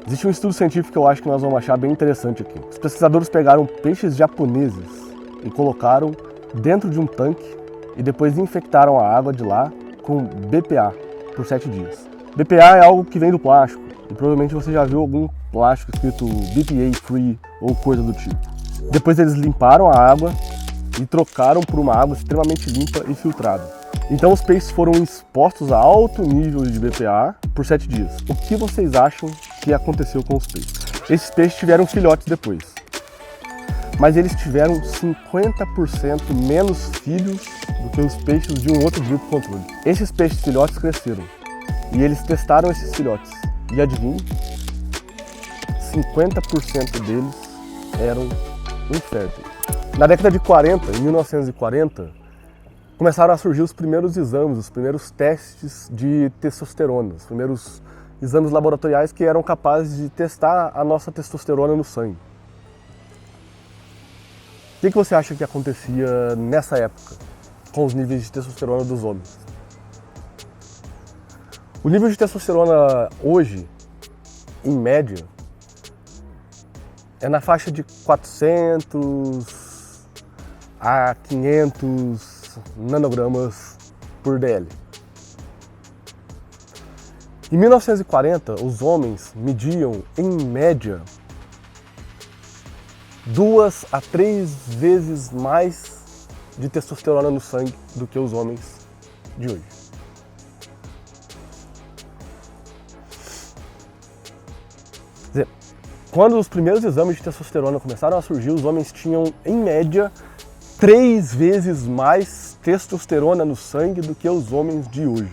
Existe um estudo científico que eu acho que nós vamos achar bem interessante aqui. Os pesquisadores pegaram peixes japoneses e colocaram dentro de um tanque e depois infectaram a água de lá com BPA por 7 dias. BPA é algo que vem do plástico e provavelmente você já viu algum plástico escrito BPA Free ou coisa do tipo. Depois eles limparam a água e trocaram por uma água extremamente limpa e filtrada. Então os peixes foram expostos a alto nível de BPA por 7 dias. O que vocês acham que aconteceu com os peixes? Esses peixes tiveram filhotes depois, mas eles tiveram 50% menos filhos do que os peixes de um outro grupo controle. Esses peixes filhotes cresceram e eles testaram esses filhotes e adivinhe, 50% deles eram inférteis. Na década de 40, em 1940, começaram a surgir os primeiros exames, os primeiros testes de testosterona, os primeiros exames laboratoriais que eram capazes de testar a nossa testosterona no sangue. O que você acha que acontecia nessa época com os níveis de testosterona dos homens? O nível de testosterona hoje, em média, é na faixa de 400 a 500 nanogramas por DL. Em 1940, os homens mediam, em média, 2 a 3 vezes mais de testosterona no sangue do que os homens de hoje. Quer dizer, quando os primeiros exames de testosterona começaram a surgir, os homens tinham, em média, 3 vezes mais testosterona no sangue do que os homens de hoje.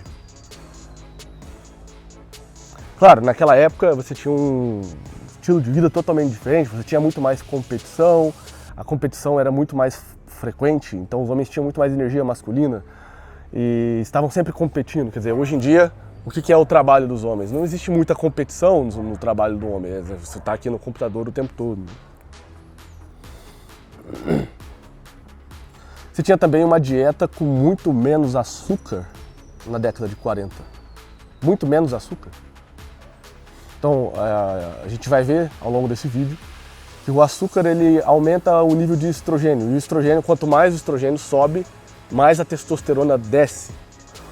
Claro, naquela época você tinha um estilo de vida totalmente diferente, você tinha muito mais competição, a competição era muito mais frequente, então os homens tinham muito mais energia masculina e estavam sempre competindo. Quer dizer, hoje em dia, o que é o trabalho dos homens? Não existe muita competição no trabalho do homem, você está aqui no computador o tempo todo. Você tinha também uma dieta com muito menos açúcar na década de 40. Muito menos açúcar. Então, a gente vai ver ao longo desse vídeo que o açúcar ele aumenta o nível de estrogênio. E o estrogênio, quanto mais o estrogênio sobe, mais a testosterona desce.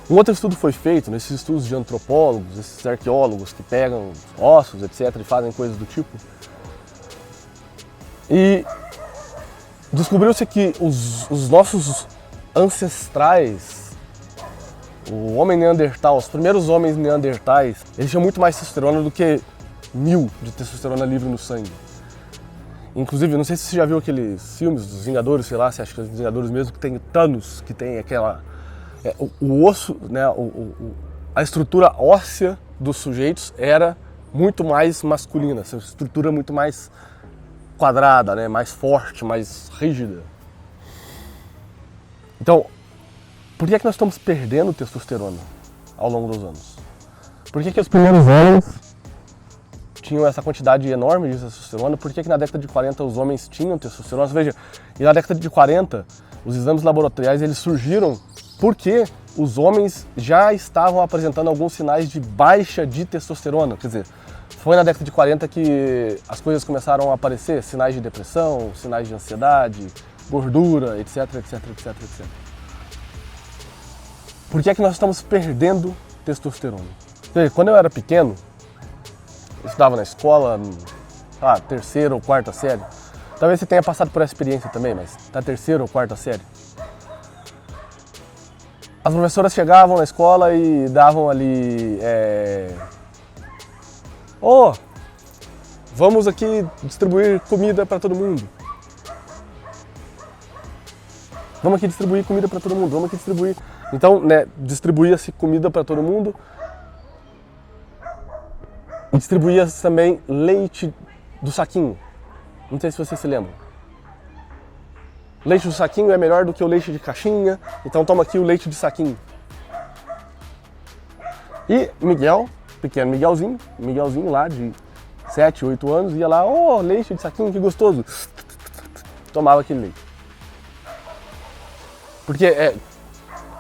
Um outro estudo foi feito, nesses estudos de antropólogos, esses arqueólogos que pegam ossos, etc., e fazem coisas do tipo. E descobriu-se que os nossos ancestrais, o homem neandertal, os primeiros homens neandertais, eles tinham muito mais testosterona do que 1000 de testosterona livre no sangue. Inclusive, não sei se você já viu aqueles filmes dos Vingadores, sei lá, você acha que é os Vingadores mesmo, que tem Thanos, que tem aquela... o osso, né, a estrutura óssea dos sujeitos era muito mais masculina, essa estrutura muito mais quadrada, né, mais forte, mais rígida. Então, por que nós estamos perdendo testosterona ao longo dos anos? Por que os primeiros homens tinham essa quantidade enorme de testosterona? Por que na década de 40 os homens tinham testosterona? Veja, e na década de 40 os exames laboratoriais eles surgiram porque os homens já estavam apresentando alguns sinais de baixa de testosterona. Quer dizer, foi na década de 40 que as coisas começaram a aparecer, sinais de depressão, sinais de ansiedade, gordura, etc, etc, etc, etc. Por que nós estamos perdendo testosterona? Quando eu era pequeno, eu estudava na escola, terceira ou quarta série. Talvez você tenha passado por essa experiência também, mas na terceira ou quarta série. As professoras chegavam na escola e davam ali... vamos aqui distribuir comida para todo mundo. Vamos aqui distribuir comida para todo mundo, vamos aqui distribuir... Então, né, distribuía-se comida para todo mundo. E distribuía-se também leite do saquinho. Não sei se vocês se lembram. Leite do saquinho é melhor do que o leite de caixinha, então toma aqui o leite de saquinho. E Miguel, pequeno Miguelzinho lá de 7, 8 anos, ia lá, leite de saquinho, que gostoso. Tomava aquele leite. Porque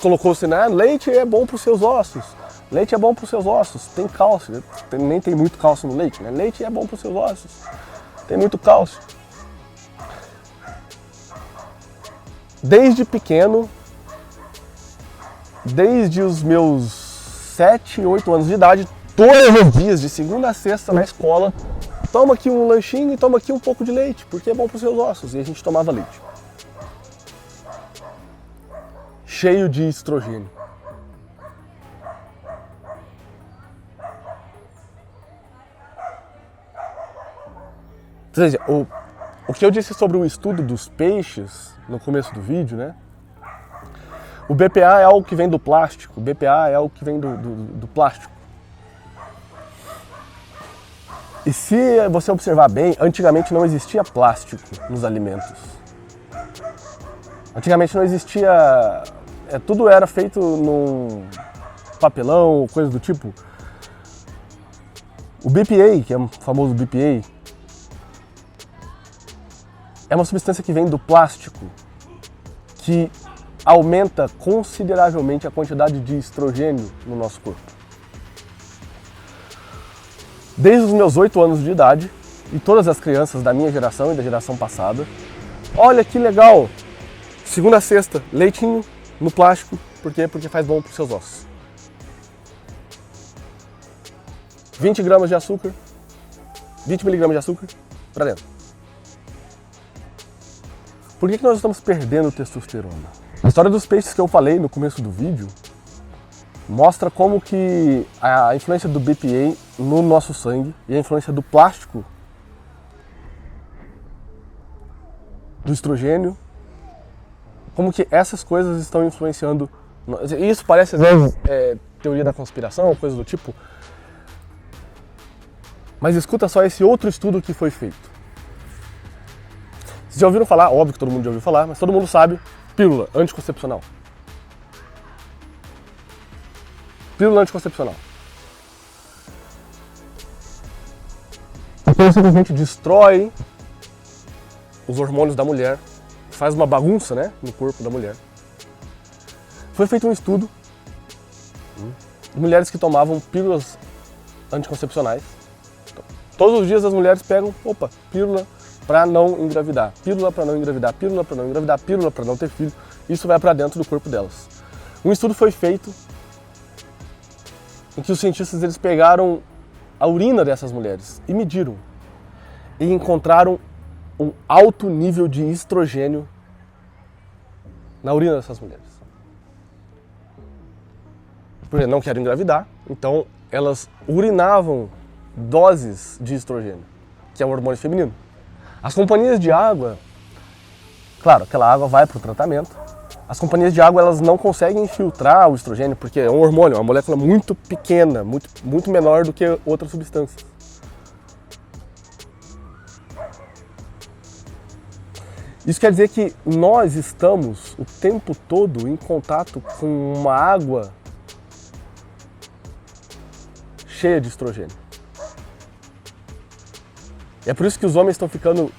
colocou-se, né, leite é bom para os seus ossos, Leite é bom para os seus ossos, tem cálcio, nem tem muito cálcio no leite, né? Leite é bom para os seus ossos, tem muito cálcio. Desde pequeno, desde os meus 7, 8 anos de idade, todos os dias, de segunda a sexta na escola, toma aqui um lanchinho e toma aqui um pouco de leite, porque é bom para os seus ossos. E a gente tomava leite. Cheio de estrogênio. Ou seja, o que eu disse sobre o estudo dos peixes no começo do vídeo, né? O BPA é algo que vem do plástico, o BPA é algo que vem do plástico. E se você observar bem, antigamente não existia plástico nos alimentos. Antigamente não existia... tudo era feito num papelão, coisa do tipo. O BPA, que é o famoso BPA, é uma substância que vem do plástico, que aumenta consideravelmente a quantidade de estrogênio no nosso corpo. Desde os meus 8 anos de idade, e todas as crianças da minha geração e da geração passada, olha que legal, segunda a sexta, leitinho no plástico, por quê? Porque faz bom para os seus ossos. 20 gramas de açúcar, 20 miligramas de açúcar, para dentro. Por que nós estamos perdendo testosterona? A história dos peixes que eu falei no começo do vídeo mostra como que a influência do BPA no nosso sangue e a influência do plástico, do estrogênio, como que essas coisas estão influenciando. Isso parece às vezes teoria da conspiração, coisa do tipo, mas escuta só esse outro estudo que foi feito. Vocês já ouviram falar, óbvio que todo mundo já ouviu falar, mas todo mundo sabe, pílula anticoncepcional. Pílula anticoncepcional. Então simplesmente destrói os hormônios da mulher, faz uma bagunça, né, no corpo da mulher. Foi feito um estudo de mulheres que tomavam pílulas anticoncepcionais. Então, todos os dias as mulheres pegam, pílula para não engravidar, pílula para não engravidar, pílula para não engravidar, pílula para não ter filho. Isso vai para dentro do corpo delas. Um estudo foi feito em que os cientistas eles pegaram a urina dessas mulheres e mediram e encontraram um alto nível de estrogênio na urina dessas mulheres. Porque não querem engravidar, então elas urinavam doses de estrogênio, que é um hormônio feminino. As companhias de água, claro, aquela água vai para o tratamento. As companhias de água elas não conseguem filtrar o estrogênio porque é um hormônio, uma molécula muito pequena, muito menor do que outras substâncias. Isso quer dizer que nós estamos o tempo todo em contato com uma água cheia de estrogênio. E é por isso que os homens estão ficando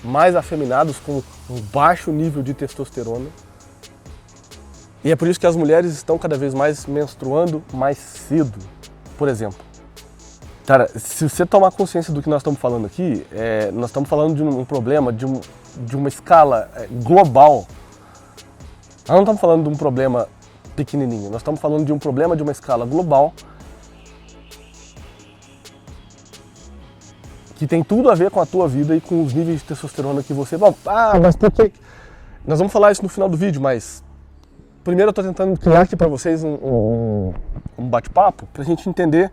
mais afeminados, com um baixo nível de testosterona. E é por isso que as mulheres estão cada vez mais menstruando mais cedo, por exemplo. Cara, se você tomar consciência do que nós estamos falando aqui, nós estamos falando de um problema de uma escala global. Nós não estamos falando de um problema pequenininho, nós estamos falando de um problema de uma escala global que tem tudo a ver com a tua vida e com os níveis de testosterona que você... mas por que... Nós vamos falar isso no final do vídeo, mas... Primeiro eu estou tentando criar aqui para vocês um bate-papo para a gente entender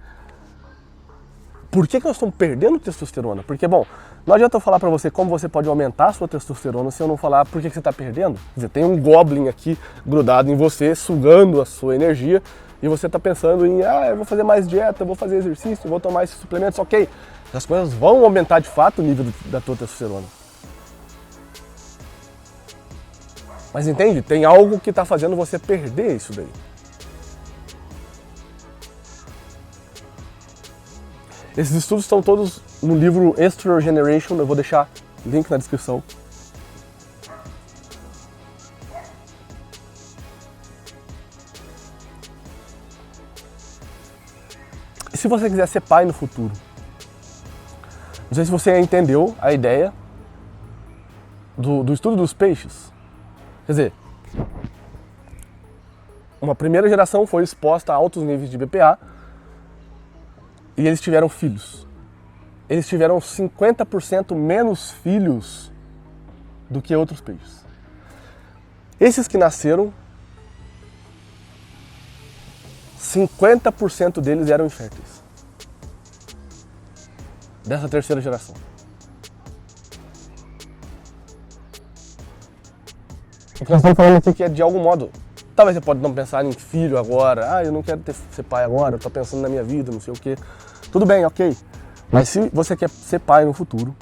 por que nós estamos perdendo testosterona. Porque, bom, não adianta eu falar para você como você pode aumentar a sua testosterona se eu não falar por que você está perdendo. Quer dizer, tem um goblin aqui grudado em você, sugando a sua energia, e você está pensando em, eu vou fazer mais dieta, eu vou fazer exercício, eu vou tomar esses suplementos, ok. As coisas vão aumentar de fato o nível da tua testosterona. Mas entende? Tem algo que está fazendo você perder isso daí. Esses estudos estão todos no livro Estrogeneration, eu vou deixar link na descrição. se você quiser ser pai no futuro? Não sei se você entendeu a ideia do estudo dos peixes. Quer dizer, uma primeira geração foi exposta a altos níveis de BPA e eles tiveram filhos. Eles tiveram 50% menos filhos do que outros peixes. Esses que nasceram, 50% deles eram inférteis. Dessa terceira geração. O que nós estamos falando aqui é que, de algum modo, talvez você pode não pensar em filho agora, eu não quero ser pai agora, eu estou pensando na minha vida, não sei o quê. Tudo bem, ok. Mas se você quer ser pai no futuro,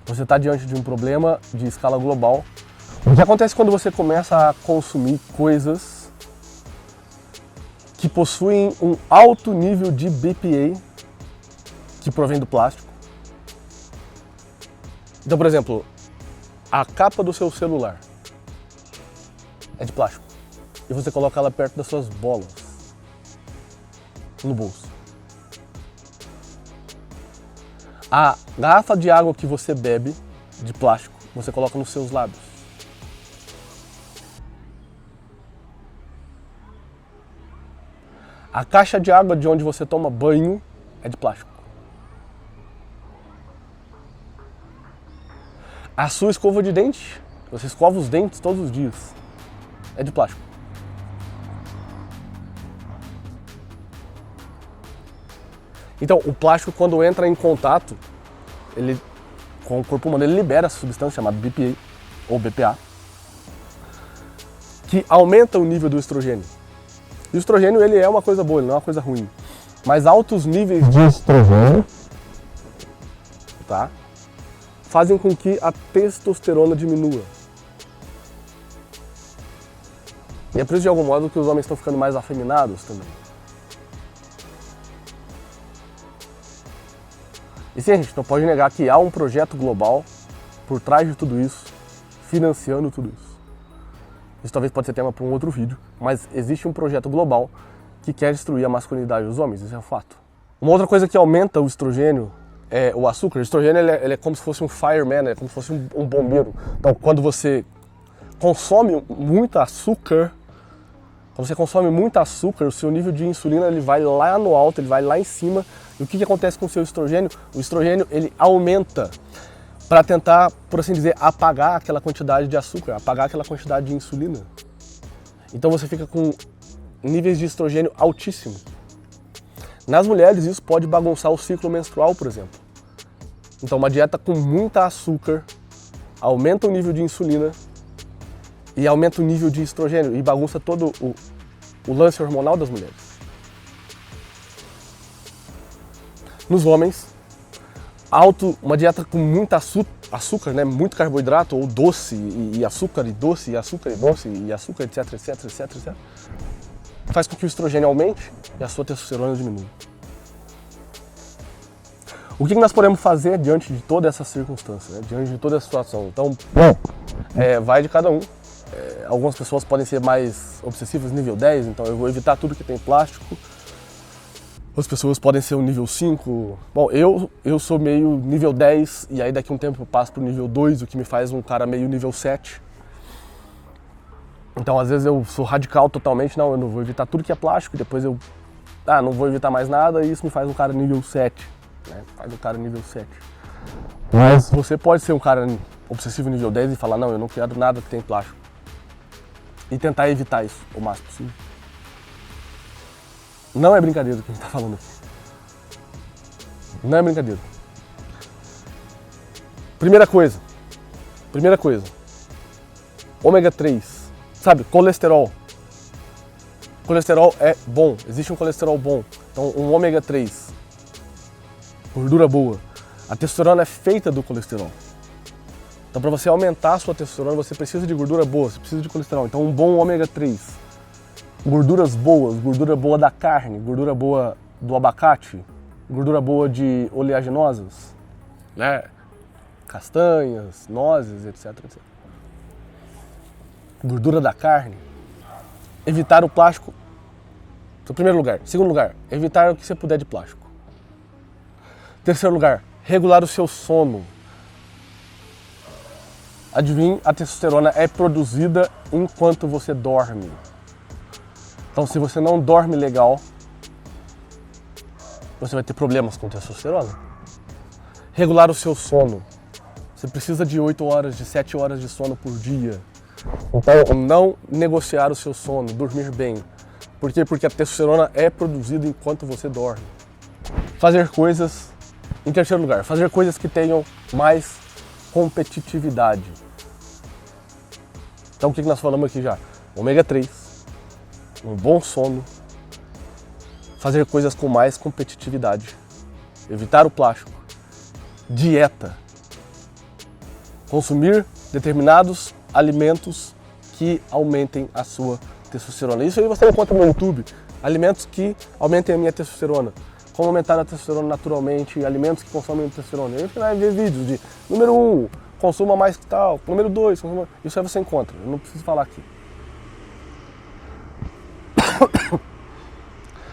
você está diante de um problema de escala global. O que acontece quando você começa a consumir coisas que possuem um alto nível de BPA que provém do plástico? Então, por exemplo, a capa do seu celular é de plástico e você coloca ela perto das suas bolas no bolso. A garrafa de água que você bebe de plástico, você coloca nos seus lábios. A caixa de água de onde você toma banho é de plástico. A sua escova de dente, você escova os dentes todos os dias, é de plástico. Então, o plástico, quando entra em contato com o corpo humano, ele libera essa substância chamada BPA, ou BPA, que aumenta o nível do estrogênio. E o estrogênio, ele é uma coisa boa, ele não é uma coisa ruim. Mas altos níveis de estrogênio, tá, fazem com que a testosterona diminua. E é por isso, de algum modo, que os homens estão ficando mais afeminados também. E sim, a gente não pode negar que há um projeto global por trás de tudo isso, financiando tudo isso. Isso talvez pode ser tema para um outro vídeo, mas existe um projeto global que quer destruir a masculinidade dos homens, isso é um fato. Uma outra coisa que aumenta o estrogênio é o açúcar. O estrogênio ele é como se fosse um fireman, é como se fosse um bombeiro. Então, quando você consome muito açúcar, o seu nível de insulina ele vai lá no alto, ele vai lá em cima. E o que acontece com o seu estrogênio? O estrogênio ele aumenta para tentar, por assim dizer, apagar aquela quantidade de açúcar, apagar aquela quantidade de insulina. Então você fica com níveis de estrogênio altíssimos. Nas mulheres isso pode bagunçar o ciclo menstrual, por exemplo. Então uma dieta com muita açúcar aumenta o nível de insulina e aumenta o nível de estrogênio e bagunça todo o lance hormonal das mulheres. Nos homens, uma dieta com muito açúcar, né, muito carboidrato, ou doce, e açúcar, e doce, e açúcar, e doce, e açúcar, etc, etc, etc, etc, faz com que o estrogênio aumente e a sua testosterona diminua. O que nós podemos fazer diante de toda essa circunstância, né, diante de toda essa situação? Então, vai de cada um. Algumas pessoas podem ser mais obsessivas nível 10, então eu vou evitar tudo que tem plástico. Outras pessoas podem ser o nível 5. Bom, eu sou meio nível 10 e aí daqui a um tempo eu passo pro nível 2, o que me faz um cara meio nível 7. Então às vezes eu sou radical totalmente, eu não vou evitar tudo que é plástico, depois eu não vou evitar mais nada e isso me faz um cara nível 7. Né? Faz um cara nível 7. Mas você pode ser um cara obsessivo nível 10 e falar, não, eu não quero nada que tem plástico. E tentar evitar isso o máximo possível. Não é brincadeira o que a gente está falando aqui. Não é brincadeira. Primeira coisa. Ômega 3. Sabe, colesterol. Colesterol é bom. Existe um colesterol bom. Então, um ômega 3. Gordura boa. A testosterona é feita do colesterol. Então, para você aumentar a sua testosterona, você precisa de gordura boa, você precisa de colesterol. Então, um bom ômega 3. Gorduras boas, gordura boa da carne, gordura boa do abacate, gordura boa de oleaginosas, né? Castanhas, nozes, etc, etc. Gordura da carne. Evitar o plástico Então, primeiro lugar. Segundo lugar, evitar o que você puder de plástico. Terceiro lugar, regular o seu sono. Adivinhe, a testosterona é produzida enquanto você dorme. Então, se você não dorme legal, você vai ter problemas com testosterona. Regular o seu sono. Você precisa de 8 horas, de 7 horas de sono por dia. Então, não negociar o seu sono, dormir bem. Por quê? Porque a testosterona é produzida enquanto você dorme. Fazer coisas, em terceiro lugar, fazer coisas que tenham mais competitividade. Então, o que nós falamos aqui já? Ômega 3, um bom sono, fazer coisas com mais competitividade, evitar o plástico, dieta, consumir determinados alimentos que aumentem a sua testosterona. Isso aí você encontra no YouTube, alimentos que aumentem a minha testosterona, como aumentar a testosterona naturalmente, alimentos que consomem testosterona. Aí você vai ver vídeos de número 1, consuma mais que tal, número 2, isso aí você encontra, eu não preciso falar aqui.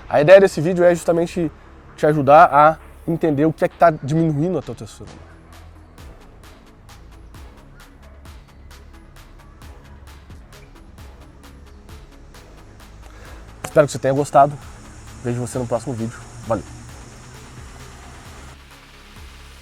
A ideia desse vídeo é justamente te ajudar a entender o que é que está diminuindo a tua testosterona. Espero que você tenha gostado. Vejo você no próximo vídeo. Valeu!